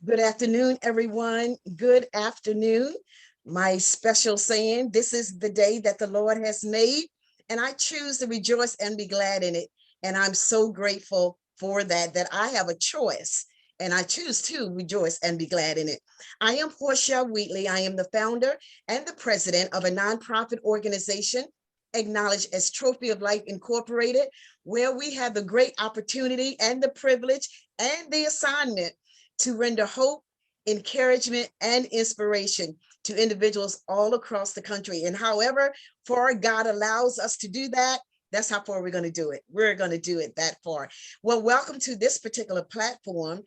Good afternoon, everyone. Good afternoon. My special saying, this is the day that the Lord has made, and I choose to rejoice and be glad in it. And I'm so grateful for that I have a choice, and I choose to rejoice and be glad in it. I am Portia Wheatley. I am the founder and the president of a nonprofit organization acknowledged as Trophy of Life Incorporated, where we have the great opportunity and the privilege and the assignment to render hope, encouragement, and inspiration to individuals all across the country. And however far God allows us to do that, that's how far we're going to do it. We're going to do it that far. Well, welcome to this particular platform,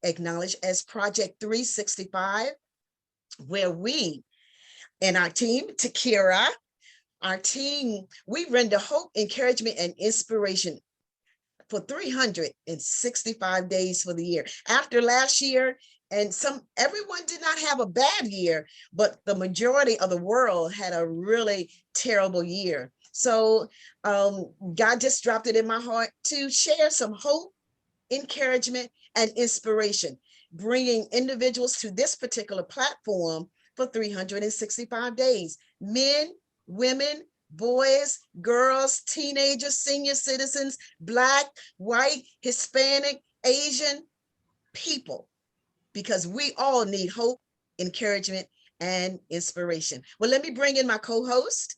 acknowledged as Project 365, where we and our team, Takira, our team, we render hope, encouragement, and inspiration for 365 days for the year. After last year, and everyone did not have a bad year, but the majority of the world had a really terrible year. So God just dropped it in my heart to share some hope, encouragement, and inspiration, bringing individuals to this particular platform for 365 days, men, women, boys, girls, teenagers, senior citizens, Black, white, Hispanic, Asian people, because we all need hope, encouragement, and inspiration. Well, let me bring in my co-host.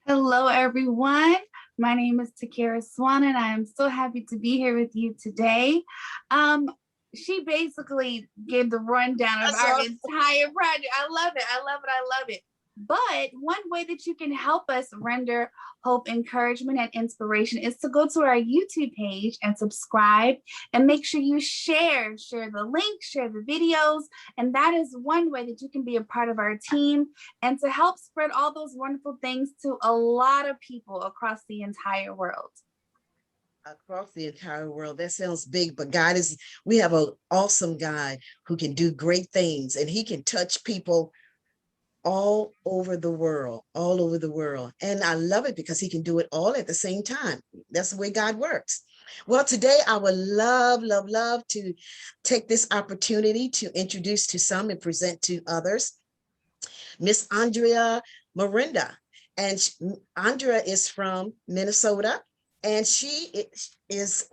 Hello, everyone. My name is Takira Swan, and I am so happy to be here with you today. She basically gave the rundown of our entire project. I love it. I love it. I love it. But one way that you can help us render hope, encouragement, and inspiration is to go to our YouTube page and subscribe, and make sure you share the link, share the videos. And that is one way that you can be a part of our team and to help spread all those wonderful things to a lot of people across the entire world. Across the entire world. That sounds big, but we have an awesome God who can do great things, and he can touch people all over the world, all over the world. And I love it because he can do it all at the same time. That's the way God works. Well, today I would love to take this opportunity to introduce to some and present to others Miss Audrea Mirenda. And Andrea is from Minnesota, and she is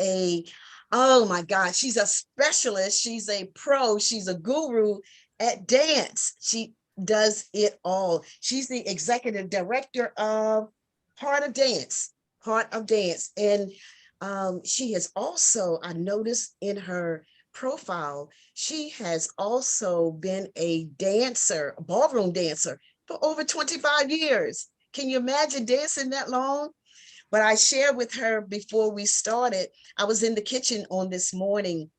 oh my God, she's a specialist. She's a pro. She's a guru at dance. She does it all. She's the executive director of Heart of Dance. And she has also, I noticed in her profile, she has also been a dancer, a ballroom dancer for over 25 years. Can you imagine dancing that long? But I shared with her before we started, I was in the kitchen on this morning,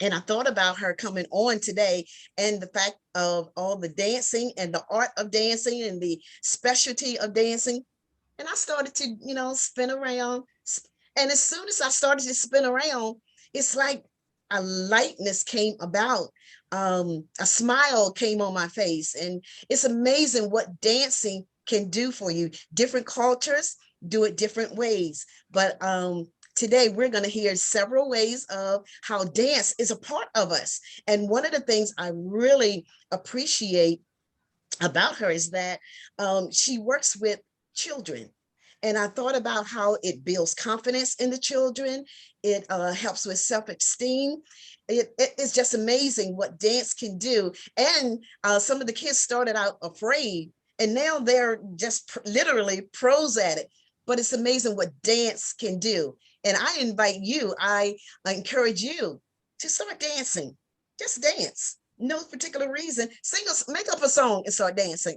and I thought about her coming on today and the fact of all the dancing and the art of dancing and the specialty of dancing. And I started to, spin around. And as soon as I started to spin around, it's like a lightness came about. A smile came on my face. And it's amazing what dancing can do for you. Different cultures do it different ways. But today, we're going to hear several ways of how dance is a part of us. And one of the things I really appreciate about her is that she works with children. And I thought about how it builds confidence in the children. It helps with self-esteem. It's just amazing what dance can do. And some of the kids started out afraid, and now they're just literally pros at it. But it's amazing what dance can do. And I invite you, I encourage you to start dancing. Just dance. No particular reason. Make up a song and start dancing.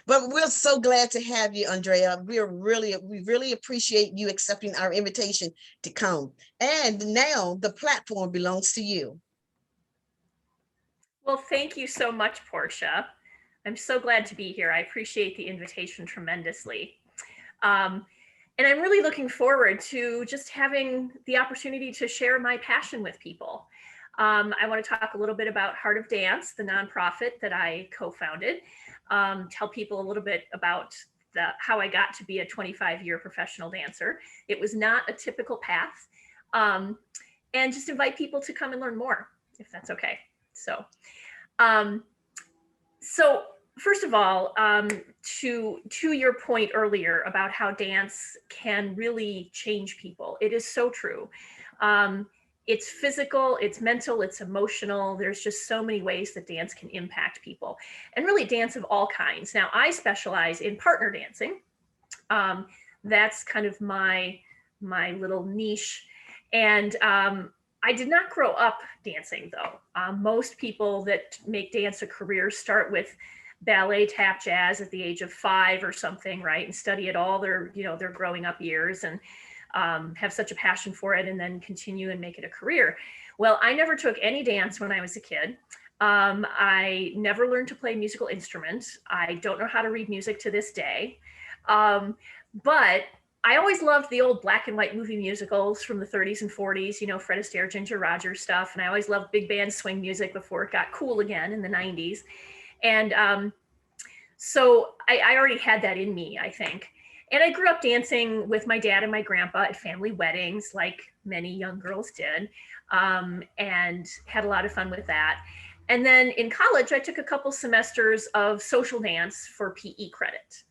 But we're so glad to have you, Andrea. We really appreciate you accepting our invitation to come. And now the platform belongs to you. Well, thank you so much, Portia. I'm so glad to be here. I appreciate the invitation tremendously. And I'm really looking forward to just having the opportunity to share my passion with people. I want to talk a little bit about Heart of Dance, the nonprofit that I co-founded, tell people a little bit about how I got to be a 25-year professional dancer. It was not a typical path, and just invite people to come and learn more. if that's okay. So, um, so first of all, to your point earlier about how dance can really change people, it is so true. It's physical, it's mental, it's emotional. There's just so many ways that dance can impact people, and really dance of all kinds. Now, I specialize in partner dancing. That's kind of my little niche, and I did not grow up dancing, though. Most people that make dance a career start with ballet, tap, jazz at the age of 5 or something, right? And study it all their, their growing up years, and have such a passion for it, and then continue and make it a career. Well, I never took any dance when I was a kid. I never learned to play a musical instrument. I don't know how to read music to this day. But I always loved the old black and white movie musicals from the 30s and 40s, Fred Astaire, Ginger Rogers stuff. And I always loved big band swing music before it got cool again in the 90s. And so I already had that in me, I think. And I grew up dancing with my dad and my grandpa at family weddings, like many young girls did, and had a lot of fun with that. And then in college, I took a couple semesters of social dance for PE credit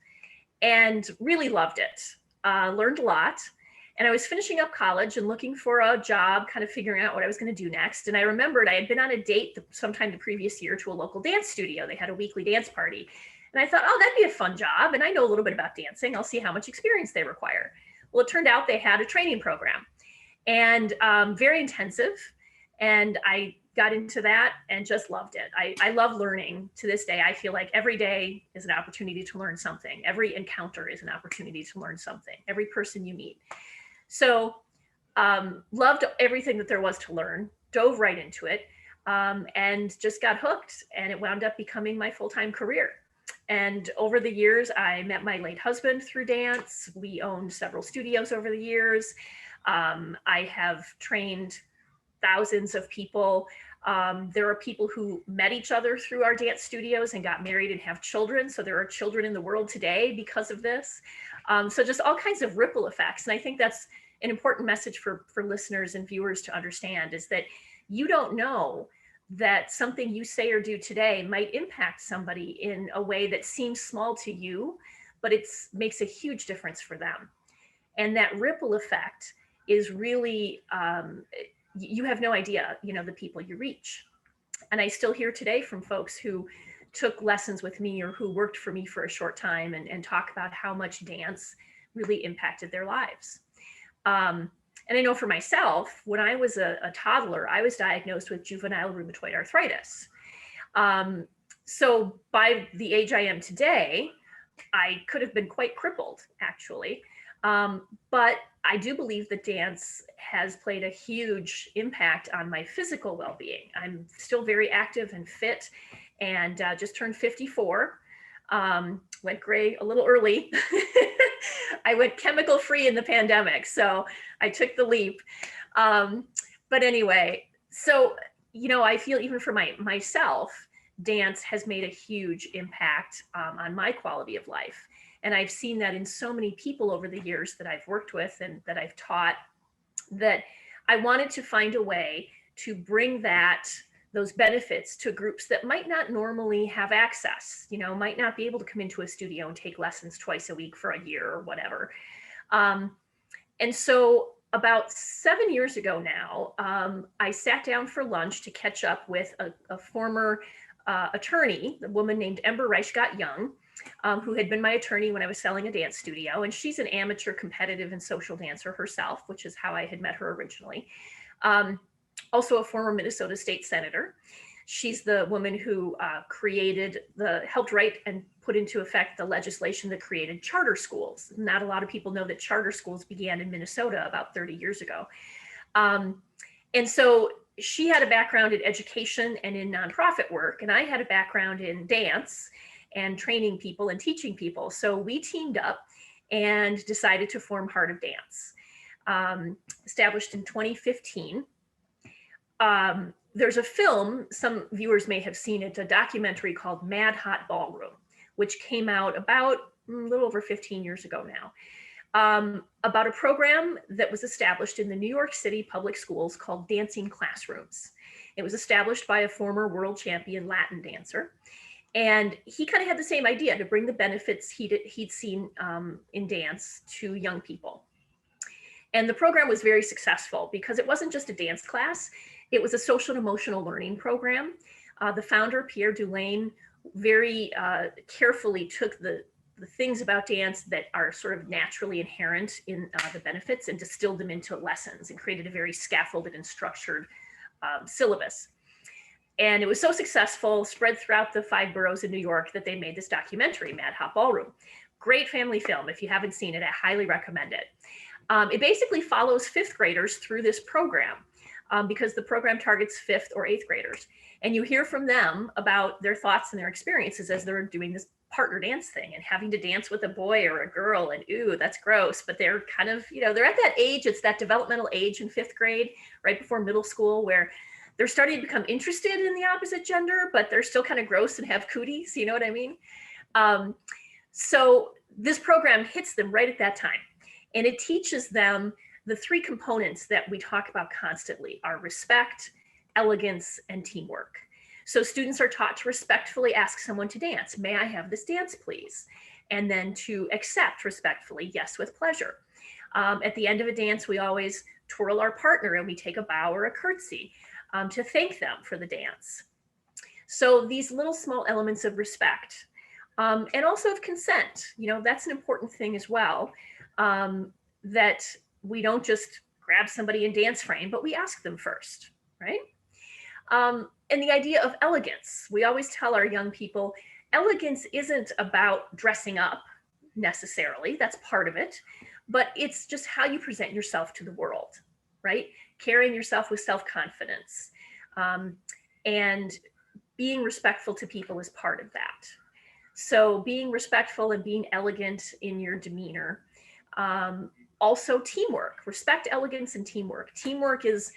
and really loved it. Learned a lot. And I was finishing up college and looking for a job, kind of figuring out what I was going to do next. And I remembered I had been on a date sometime the previous year to a local dance studio. They had a weekly dance party. And I thought, oh, that'd be a fun job. And I know a little bit about dancing. I'll see how much experience they require. Well, it turned out they had a training program, and very intensive. And I got into that and just loved it. I love learning to this day. I feel like every day is an opportunity to learn something. Every encounter is an opportunity to learn something. Every person you meet. So loved everything that there was to learn, dove right into it, and just got hooked. And it wound up becoming my full-time career. And over the years, I met my late husband through dance. We owned several studios over the years. I have trained thousands of people. There are people who met each other through our dance studios and got married and have children. So there are children in the world today because of this. So just all kinds of ripple effects. And I think that's an important message for listeners and viewers to understand, is that you don't know that something you say or do today might impact somebody in a way that seems small to you, but it makes a huge difference for them. And that ripple effect is really, you have no idea, the people you reach. And I still hear today from folks who took lessons with me or who worked for me for a short time and talk about how much dance really impacted their lives. And I know for myself, when I was a toddler, I was diagnosed with juvenile rheumatoid arthritis. So by the age I am today, I could have been quite crippled, actually. But I do believe that dance has played a huge impact on my physical well-being. I'm still very active and fit, and just turned 54. Went gray a little early. I went chemical free in the pandemic, so I took the leap. But anyway, so, I feel even for myself, dance has made a huge impact on my quality of life. And I've seen that in so many people over the years that I've worked with and that I've taught, that I wanted to find a way to bring those benefits to groups that might not normally have access, might not be able to come into a studio and take lessons twice a week for a year or whatever. And so about 7 years ago now, I sat down for lunch to catch up with a former attorney, a woman named Ember Reichgott-Young, who had been my attorney when I was selling a dance studio. And she's an amateur competitive and social dancer herself, which is how I had met her originally. Also a former Minnesota state senator. She's the woman who helped write and put into effect the legislation that created charter schools. Not a lot of people know that charter schools began in Minnesota about 30 years ago. And so she had a background in education and in nonprofit work, and I had a background in dance and training people and teaching people. So we teamed up and decided to form Heart of Dance, established in 2015. There's a film, some viewers may have seen it, a documentary called Mad Hot Ballroom, which came out about a little over 15 years ago now. about a program that was established in the New York City public schools called Dancing Classrooms. It was established by a former world champion Latin dancer. And he kind of had the same idea, to bring the benefits he'd seen in dance to young people. And the program was very successful because it wasn't just a dance class, it was a social and emotional learning program. The founder, Pierre Dulaine, very carefully took the things about dance that are sort of naturally inherent in the benefits and distilled them into lessons and created a very scaffolded and structured syllabus. And it was so successful, spread throughout the 5 boroughs in New York, that they made this documentary, Mad Hot Ballroom. Great family film. If you haven't seen it, I highly recommend it. It basically follows 5th graders through this program because the program targets 5th or 8th graders. And you hear from them about their thoughts and their experiences as they're doing this partner dance thing and having to dance with a boy or a girl, and ooh, that's gross. But they're kind of, they're at that age, it's that developmental age in 5th grade, right before middle school, where they're starting to become interested in the opposite gender, but they're still kind of gross and have cooties, you know what I mean? So this program hits them right at that time. And it teaches them the 3 components that we talk about constantly are respect, elegance, and teamwork. So students are taught to respectfully ask someone to dance. May I have this dance, please? And then to accept respectfully, yes, with pleasure. At the end of a dance, we always twirl our partner and we take a bow or a curtsy to thank them for the dance. So these little small elements of respect and also of consent, that's an important thing as well. That we don't just grab somebody in dance frame, but we ask them first, right? And the idea of elegance, we always tell our young people, elegance isn't about dressing up necessarily, that's part of it, but it's just how you present yourself to the world, right? Carrying yourself with self-confidence and being respectful to people is part of that. So being respectful and being elegant in your demeanor. Also teamwork, respect, elegance, and teamwork. Teamwork is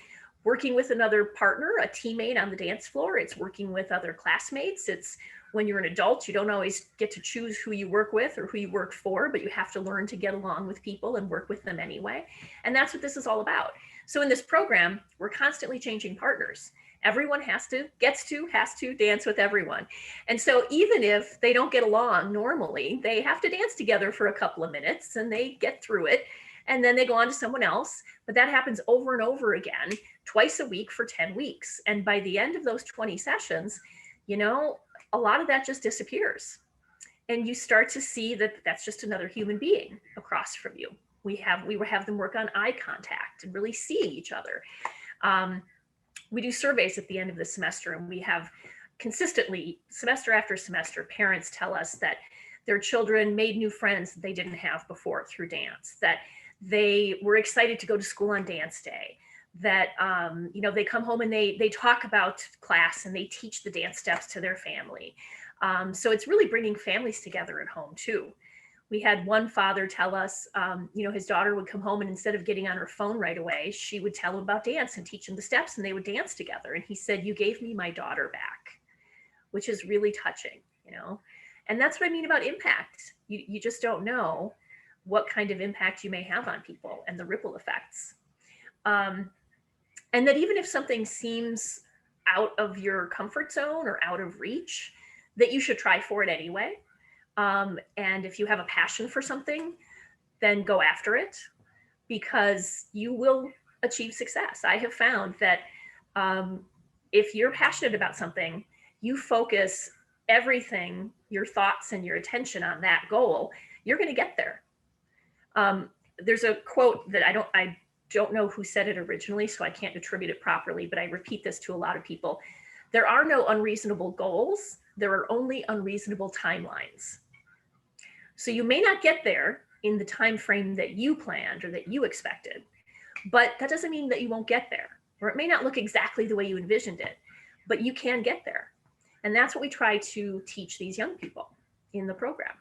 working with another partner, a teammate on the dance floor. It's working with other classmates. It's when you're an adult, you don't always get to choose who you work with or who you work for, but you have to learn to get along with people and work with them anyway. And that's what this is all about. So in this program, we're constantly changing partners. Everyone has to dance with everyone. And so even if they don't get along normally, they have to dance together for a couple of minutes and they get through it. And then they go on to someone else. But that happens over and over again, twice a week for 10 weeks. And by the end of those 20 sessions, a lot of that just disappears. And you start to see that that's just another human being across from you. We have them work on eye contact and really seeing each other. We do surveys at the end of the semester, and we have consistently, semester after semester, parents tell us that their children made new friends that they didn't have before through dance, that they were excited to go to school on dance day, that they come home and they talk about class and they teach the dance steps to their family. So it's really bringing families together at home too. We had one father tell us, his daughter would come home and instead of getting on her phone right away, she would tell him about dance and teach him the steps and they would dance together. And he said, "You gave me my daughter back," which is really touching, And that's what I mean about impact. You just don't know what kind of impact you may have on people and the ripple effects. And that even if something seems out of your comfort zone or out of reach, that you should try for it anyway. And if you have a passion for something, then go after it because you will achieve success. I have found that if you're passionate about something, you focus everything, your thoughts and your attention on that goal, you're going to get there. There's a quote that I don't know who said it originally, so I can't attribute it properly, but I repeat this to a lot of people. There are no unreasonable goals. There are only unreasonable timelines. So you may not get there in the time frame that you planned or that you expected, but that doesn't mean that you won't get there, or it may not look exactly the way you envisioned it, but you can get there. And that's what we try to teach these young people in the program.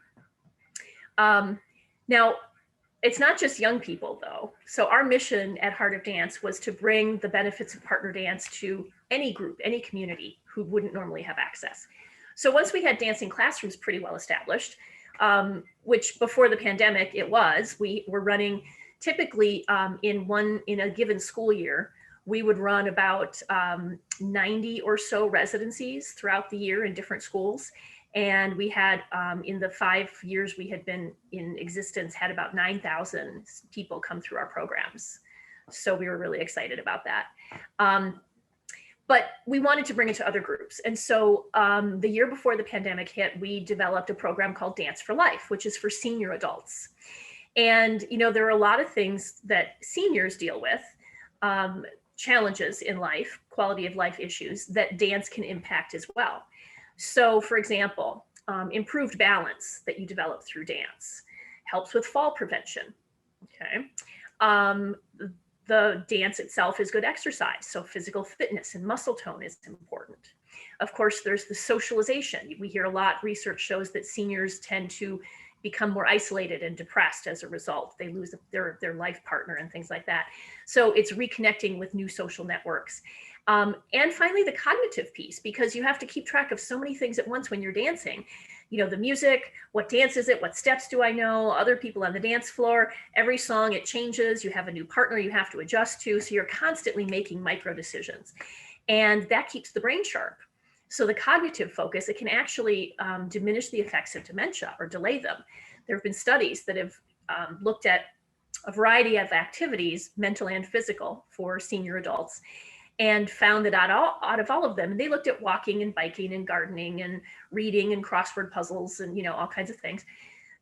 Now, it's not just young people though. So our mission at Heart of Dance was to bring the benefits of partner dance to any group, any community who wouldn't normally have access. So once we had dancing classrooms pretty well established, which before the pandemic we were running typically in a given school year, we would run about 90 or so residencies throughout the year in different schools. And we had, in the 5 years we had been in existence, had about 9,000 people come through our programs. So we were really excited about that. But we wanted to bring it to other groups. And so the year before the pandemic hit, we developed a program called Dance for Life, which is for senior adults. And, you know, there are a lot of things that seniors deal with, challenges in life, quality of life issues that dance can impact as well. So, for example, improved balance that you develop through dance helps with fall prevention. Okay. The dance itself is good exercise. So physical fitness and muscle tone is important. Of course, there's the socialization. We hear a lot, research shows that seniors tend to become more isolated and depressed as a result. They lose their life partner and things like that. So it's reconnecting with new social networks. And finally, the cognitive piece, because you have to keep track of so many things at once when you're dancing. You know, the music, what dance is it? What steps do I know? Other people on the dance floor, every song it changes. You have a new partner you have to adjust to. So you're constantly making micro decisions, and that keeps the brain sharp. So the cognitive focus, it can actually diminish the effects of dementia or delay them. There have been studies that have looked at a variety of activities, mental and physical, for senior adults, and found that out of all of them, and they looked at walking and biking and gardening and reading and crossword puzzles and, you know, all kinds of things,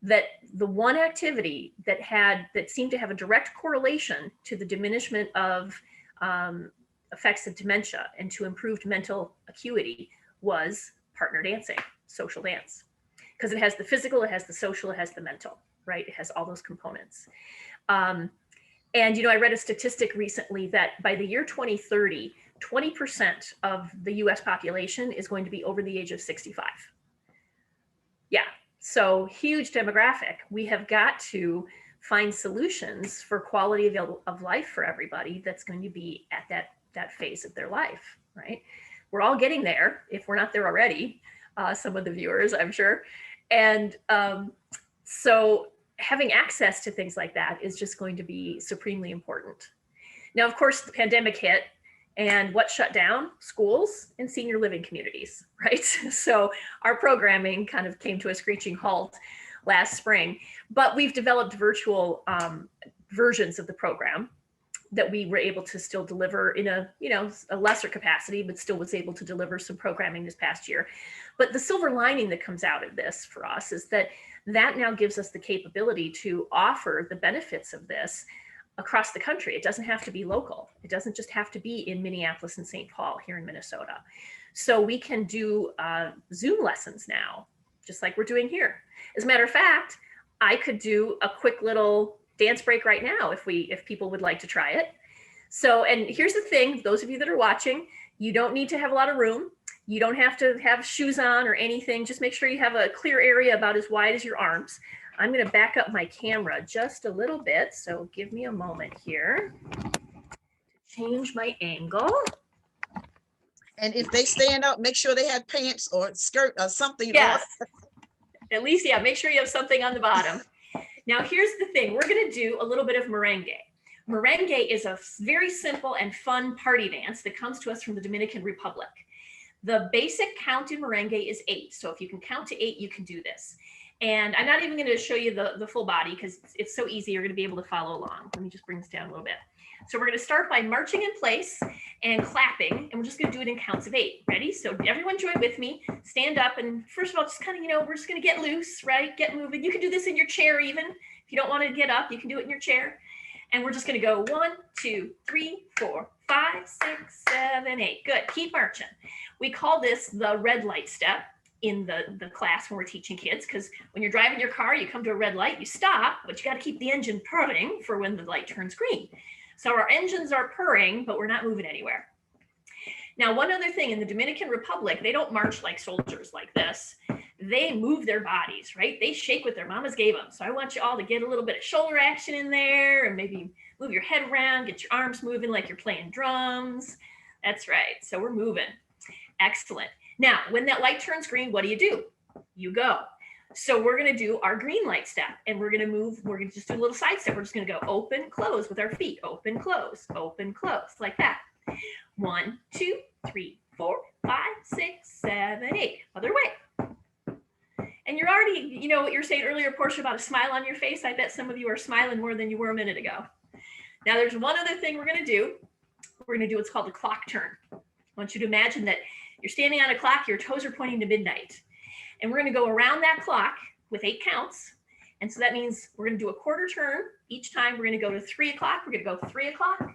that the one activity that seemed to have a direct correlation to the diminishment of effects of dementia and to improved mental acuity was partner dancing, social dance, because it has the physical, it has the social, it has the mental, right? It has all those components. And, you know, I read a statistic recently that by the year 2030, 20% of the US population is going to be over the age of 65. Yeah, so huge demographic. We have got to find solutions for quality of life for everybody that's going to be at that phase of their life, right? We're all getting there, if we're not there already, some of the viewers, I'm sure. And so having access to things like that is just going to be supremely important. Now, of course, the pandemic hit, and what shut down? Schools and senior living communities, right? So our programming kind of came to a screeching halt last spring, but we've developed virtual versions of the program that we were able to still deliver in a lesser capacity, but still was able to deliver some programming this past year. But the silver lining that comes out of this for us is that now gives us the capability to offer the benefits of this across the country. It doesn't have to be local. It doesn't just have to be in Minneapolis and St. Paul here in Minnesota. So we can do Zoom lessons now, just like we're doing here. As a matter of fact, I could do a quick little dance break right now if people would like to try it. So, and here's the thing, those of you that are watching, you don't need to have a lot of room. You don't have to have shoes on or anything. Just make sure you have a clear area about as wide as your arms. I'm going to back up my camera just a little bit. So give me a moment here to change my angle. And if they stand up, make sure they have pants or skirt or something. Yes. At least, yeah, make sure you have something on the bottom. Now, here's the thing. We're going to do a little bit of merengue. Merengue is a very simple and fun party dance that comes to us from the Dominican Republic. The basic count in merengue is 8. So if you can count to 8, you can do this. And I'm not even going to show you the full body because it's so easy. You're going to be able to follow along. Let me just bring this down a little bit. So we're going to start by marching in place and clapping, and we're just going to do it in counts of 8. Ready? So everyone join with me. Stand up, and first of all, just kind of, we're just going to get loose, right? Get moving. You can do this in your chair even. If you don't want to get up, you can do it in your chair. And we're just going to go 1, 2, 3, 4, 5, 6, 7, 8. Good. Keep marching. We call this the red light step in the class when we're teaching kids, because when you're driving your car, you come to a red light, you stop, but you got to keep the engine purring for when the light turns green. So our engines are purring, but we're not moving anywhere. Now, one other thing, in the Dominican Republic, they don't march like soldiers like this. They move their bodies, right? They shake what their mamas gave them. So I want you all to get a little bit of shoulder action in there and maybe move your head around, get your arms moving like you're playing drums. That's right. So we're moving. Excellent. Now, when that light turns green, what do? You go. So we're going to do our green light step, and we're going to just do a little side step. We're just going to go open, close with our feet, open, close, like that. 1, 2, 3, 4, 5, 6, 7, 8. Other way. And you're already, you know what you were saying earlier, Portia, about a smile on your face. I bet some of you are smiling more than you were a minute ago. Now there's one other thing we're going to do. We're going to do what's called a clock turn. I want you to imagine that you're standing on a clock, your toes are pointing to midnight. And we're going to go around that clock with 8 counts. And so that means we're going to do a quarter turn. Each time we're going to go to 3 o'clock. We're going to go 3 o'clock,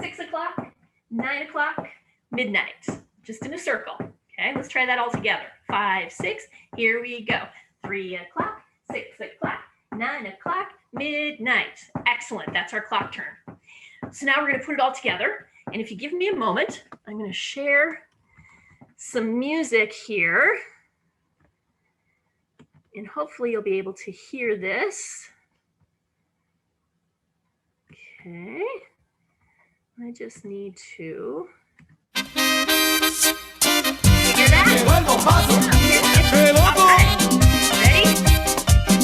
6 o'clock, 9 o'clock, midnight, just in a circle. Okay, let's try that all together. 5, 6, here we go. 3 o'clock, 6 o'clock, 9 o'clock, midnight. Excellent, that's our clock turn. So now we're going to put it all together. And if you give me a moment, I'm going to share some music here. And hopefully you'll be able to hear this. Okay. I just need to figure that out. All right. Ready?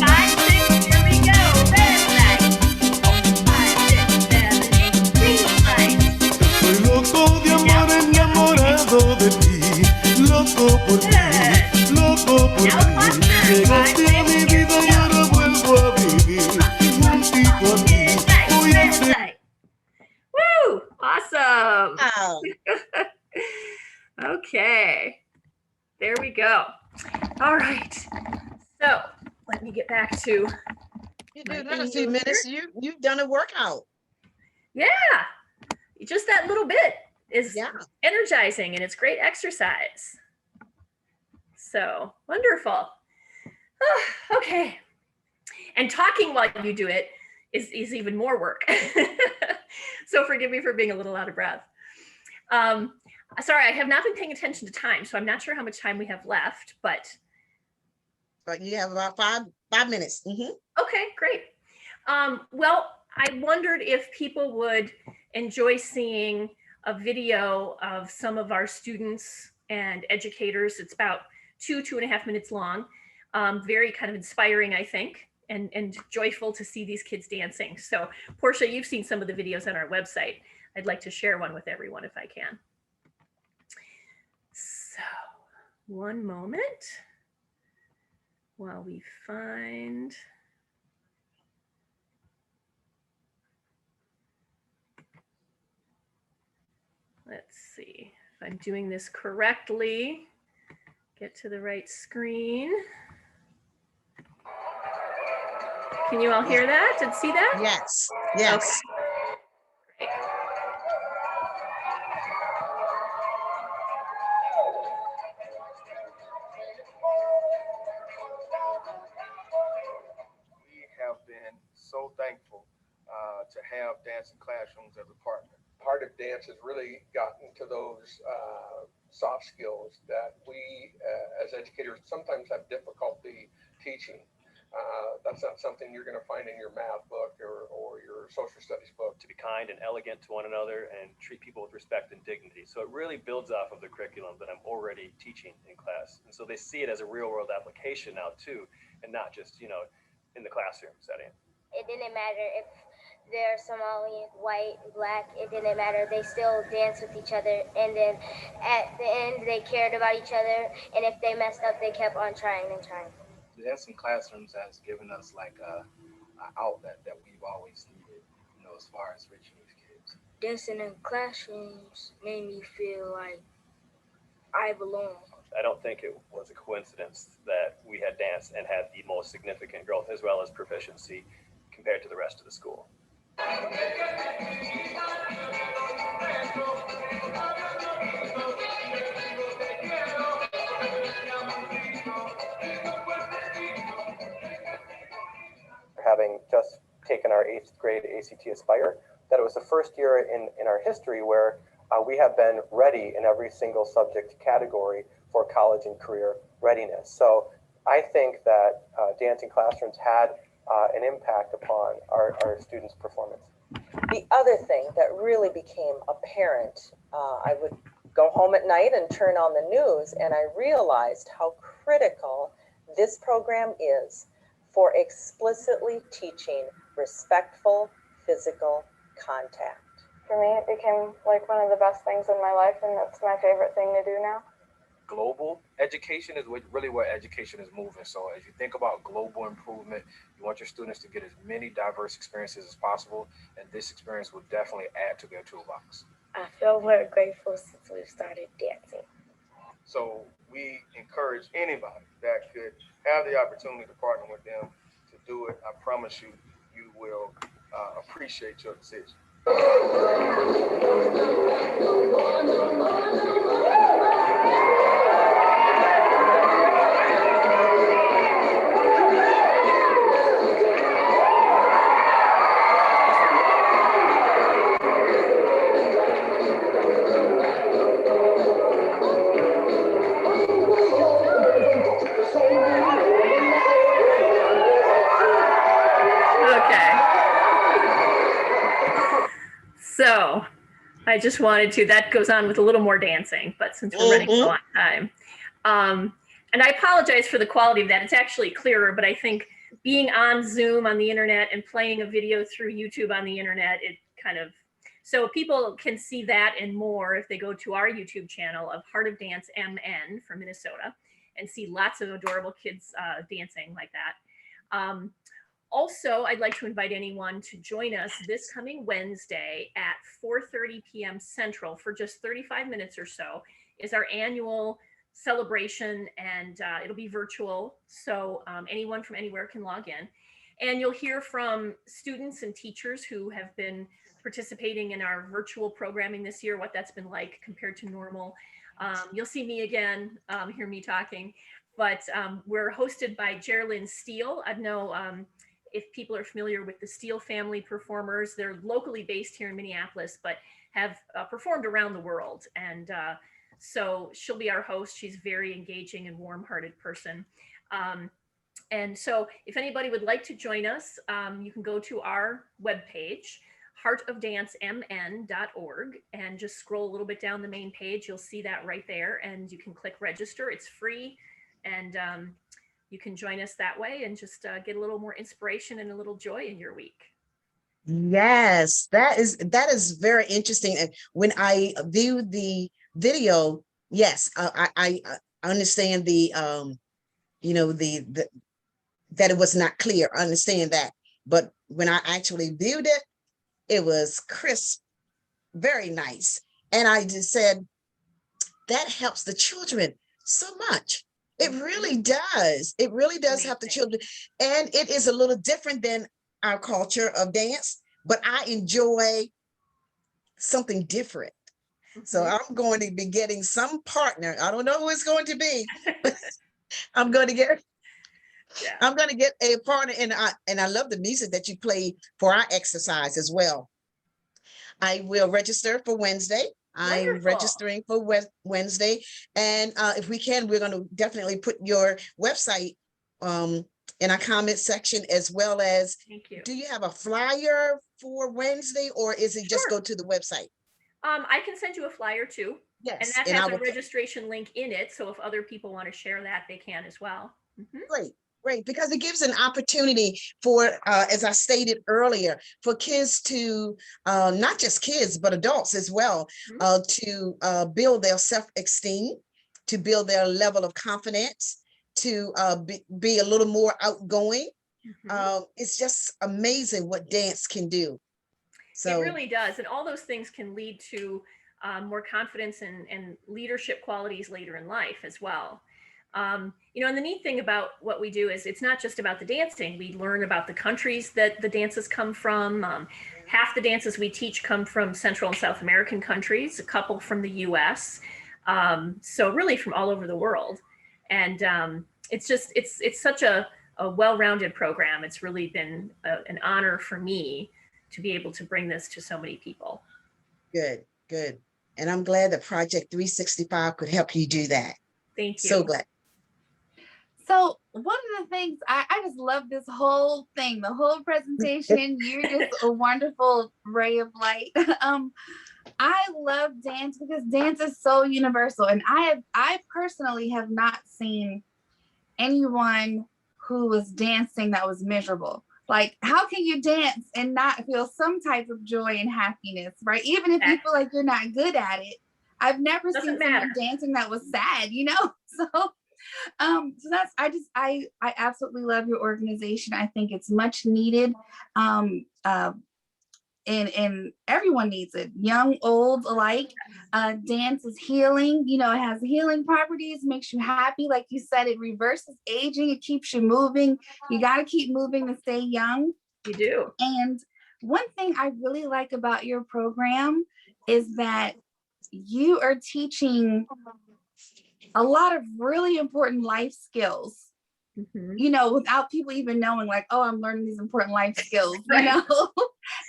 5, 6, here we go. Red light. 5, 6, 7, 8. Green light. Estoy loco de amor, enamorado de ti. Loco por ti, loco por ti. Llegaste a mi vida y ahora vuelvo a vivir. Juntito a ti, voy a ser. Woo! Awesome. Wow. Okay. There we go. All right. So let me get back to You do that a few minutes, you've done a workout. yeah. Just that little bit is Yeah. energizing, and it's great exercise. So wonderful. Oh, okay. And talking while you do it is even more work. So forgive me for being a little out of breath. Sorry, I have not been paying attention to time, so I'm not sure how much time we have left, but You have about five minutes. Mhm. okay, great. Well, I wondered if people would enjoy seeing a video of some of our students and educators. It's about 2.5 minutes long. Very kind of inspiring, I think, and joyful to see these kids dancing. So Portia, you've seen some of the videos on our website. I'd like to share one with everyone if I can. So one moment while we find. Let's see if I'm doing this correctly. Get to the right screen. Can you all hear that and see that? Yes. Yes. Okay. Great. We have been so thankful to have dancing classrooms as a partner. Part of dance has really gotten to those soft skills that we as educators sometimes have difficulty teaching. That's not something you're going to find in your math book or your social studies book. To be kind and elegant to one another and treat people with respect and dignity. So it really builds off of the curriculum that I'm already teaching in class. And so they see it as a real world application now too, and not just, in the classroom setting. It didn't matter if they're Somali, white, black, it didn't matter. They still danced with each other. And then at the end, they cared about each other. And if they messed up, they kept on trying and trying. The dancing classrooms has given us like a outlet that we've always needed, as far as reaching these kids. Dancing in classrooms made me feel like I belong. I don't think it was a coincidence that we had danced and had the most significant growth as well as proficiency compared to the rest of the school. Having just taken our 8th grade ACT Aspire, that it was the first year in our history where we have been ready in every single subject category for college and career readiness. So I think that dancing classrooms had an impact upon our students' performance. The other thing that really became apparent, I would go home at night and turn on the news, and I realized how critical this program is for explicitly teaching respectful physical contact. For me, it became like one of the best things in my life, and that's my favorite thing to do now. Global education is really where education is moving. So as you think about global improvement, you want your students to get as many diverse experiences as possible, and this experience will definitely add to their toolbox. I feel very grateful since we've started dancing. So we encourage anybody that could have the opportunity to partner with them to do it. I promise you, you will appreciate your decision. So I just wanted to, that goes on with a little more dancing, but since we're running low on time. And I apologize for the quality of that. It's actually clearer, but I think being on Zoom on the internet and playing a video through YouTube on the internet, it kind of, so people can see that and more if they go to our YouTube channel of Heart of Dance MN from Minnesota and see lots of adorable kids dancing like that. Also, I'd like to invite anyone to join us this coming Wednesday at 4:30 p.m. Central for just 35 minutes or so is our annual celebration, and it'll be virtual. So anyone from anywhere can log in. And you'll hear from students and teachers who have been participating in our virtual programming this year, what that's been like compared to normal. You'll see me again, hear me talking, but we're hosted by Geraldine Steele. I know if people are familiar with the Steele family performers, they're locally based here in Minneapolis, but have performed around the world. And so she'll be our host. She's a very engaging and warm-hearted person. And so if anybody would like to join us, you can go to our webpage, heartofdancemn.org, and just scroll a little bit down the main page. You'll see that right there, and you can click register. It's free, and you can join us that way and just get a little more inspiration and a little joy in your week. Yes, that is very interesting. And when I view the video, yes, I understand the that it was not clear. I understand that, but when I actually viewed it, it was crisp, very nice, and I just said that helps the children so much. It really does. It really does help the children, and it is a little different than our culture of dance, but I enjoy something different. So I'm going to be getting some partner. I don't know who it's going to be, but I'm going to get a partner, and I love the music that you play for our exercise as well. I will register for Wednesday. I'm registering for Wednesday, and if we can, we're going to definitely put your website in our comment section, as well as, thank you. Do you have a flyer for Wednesday, or is it just go to the website? I can send you a flyer too. Yes. And that has a registration link in it. So if other people want to share that, they can as well. Great, because it gives an opportunity for, as I stated earlier, for kids to, not just kids, but adults as well, to build their self-esteem, to build their level of confidence, to be a little more outgoing. It's just amazing what dance can do. So it really does. And all those things can lead to more confidence and leadership qualities later in life as well. And the neat thing about what we do is it's not just about the dancing. We learn about the countries that the dances come from. Half the dances we teach come from Central and South American countries, a couple from the US. So really from all over the world. And it's such a well-rounded program. It's really been an honor for me to be able to bring this to so many people. Good. And I'm glad that Project 365 could help you do that. Thank you. So glad. So one of the things, I just love this whole thing, the whole presentation. You're just a wonderful ray of light. I love dance because dance is so universal. And I personally have not seen anyone who was dancing that was miserable. Like, how can you dance and not feel some type of joy and happiness, right? Even if you feel like you're not good at it. I've never seen someone dancing that was sad, you know? So that's, I absolutely love your organization. I think it's much needed. And everyone needs it, young, old alike. Dance is healing, you know, it has healing properties, makes you happy. Like you said, it reverses aging, it keeps you moving. You got to keep moving to stay young. You do. And one thing I really like about your program is that you are teaching a lot of really important life skills, you know, without people even knowing, like, oh, I'm learning these important life skills, you know,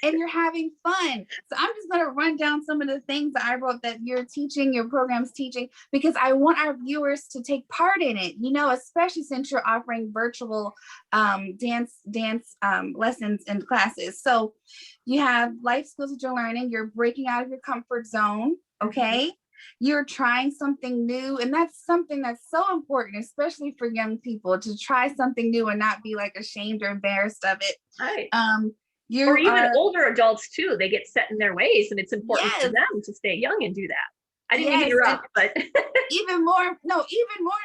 and you're having fun. So I'm just going to run down some of the things that I wrote that you're teaching, your program's teaching, because I want our viewers to take part in it, you know, especially since you're offering virtual dance lessons and classes. So you have life skills that you're learning, you're breaking out of your comfort zone, okay? You're trying something new, and that's something that's so important, especially for young people, to try something new and not be like ashamed or embarrassed of it. Right. Or even older adults too, they get set in their ways, and it's important for them to stay young and do that. I didn't mean to interrupt, but even more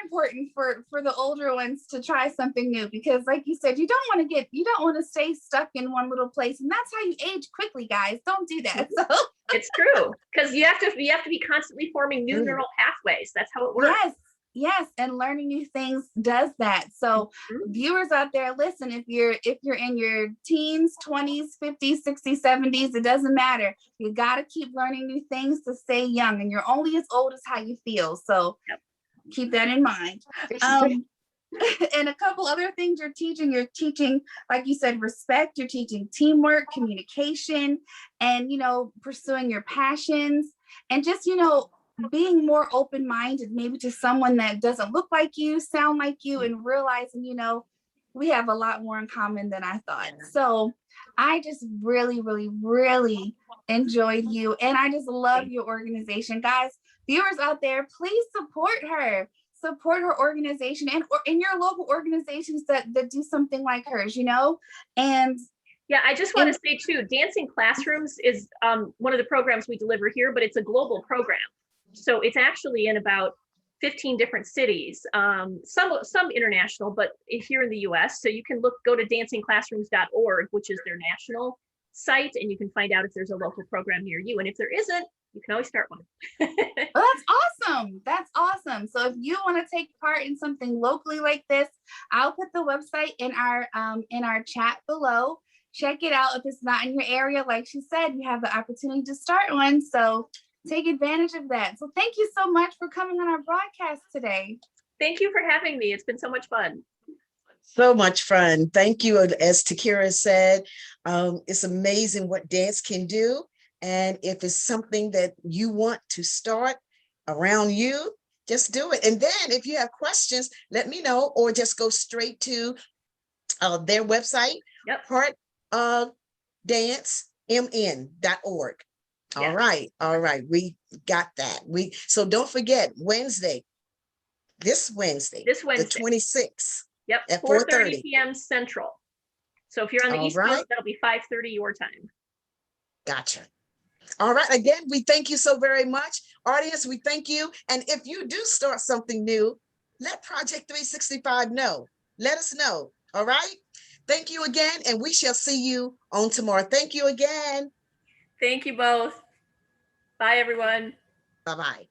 important for the older ones to try something new, because like you said, you don't want to stay stuck in one little place, and that's how you age quickly, guys. Don't do that. So it's true, because you have to be constantly forming new neural pathways. That's how it works. Yes, and learning new things does that. So viewers out there, listen, if you're in your teens, 20s, 50s, 60s, 70s, it doesn't matter. You got to keep learning new things to stay young, and you're only as old as how you feel. So keep that in mind. And a couple other things you're teaching, like you said, respect, you're teaching teamwork, communication, and, you know, pursuing your passions, and just, you know, being more open-minded maybe to someone that doesn't look like you, sound like you, and realizing, you know, we have a lot more in common than I thought. So I just really, really, really enjoyed you, and I just love your organization. Guys, viewers out there, please support her organization, and in your local organizations that do something like hers, you know. And yeah, I just want to say too, Dancing Classrooms is one of the programs we deliver here, but it's a global program. So it's actually in about 15 different cities, some international, but here in the US. So you can go to dancingclassrooms.org, which is their national site, and you can find out if there's a local program near you. And if there isn't, you can always start one. Well, that's awesome. So if you want to take part in something locally like this, I'll put the website in our chat below. Check it out. If it's not in your area, like she said, you have the opportunity to start one. So take advantage of that. So thank you so much for coming on our broadcast today. Thank you for having me. It's been so much fun. So much fun. Thank you. As Takira said, it's amazing what dance can do. And if it's something that you want to start around you, just do it. And then if you have questions, let me know, or just go straight to their website, heartofdancemn.org. All right. We got that. So don't forget this Wednesday, the 26th. Yep. At 4:30 p.m. Central. So if you're on the East Coast, that'll be 5:30 your time. Gotcha. All right. Again, we thank you so very much. Audience, we thank you. And if you do start something new, let Project 365 know. Let us know. All right. Thank you again. And we shall see you on tomorrow. Thank you again. Thank you both. Bye, everyone. Bye-bye.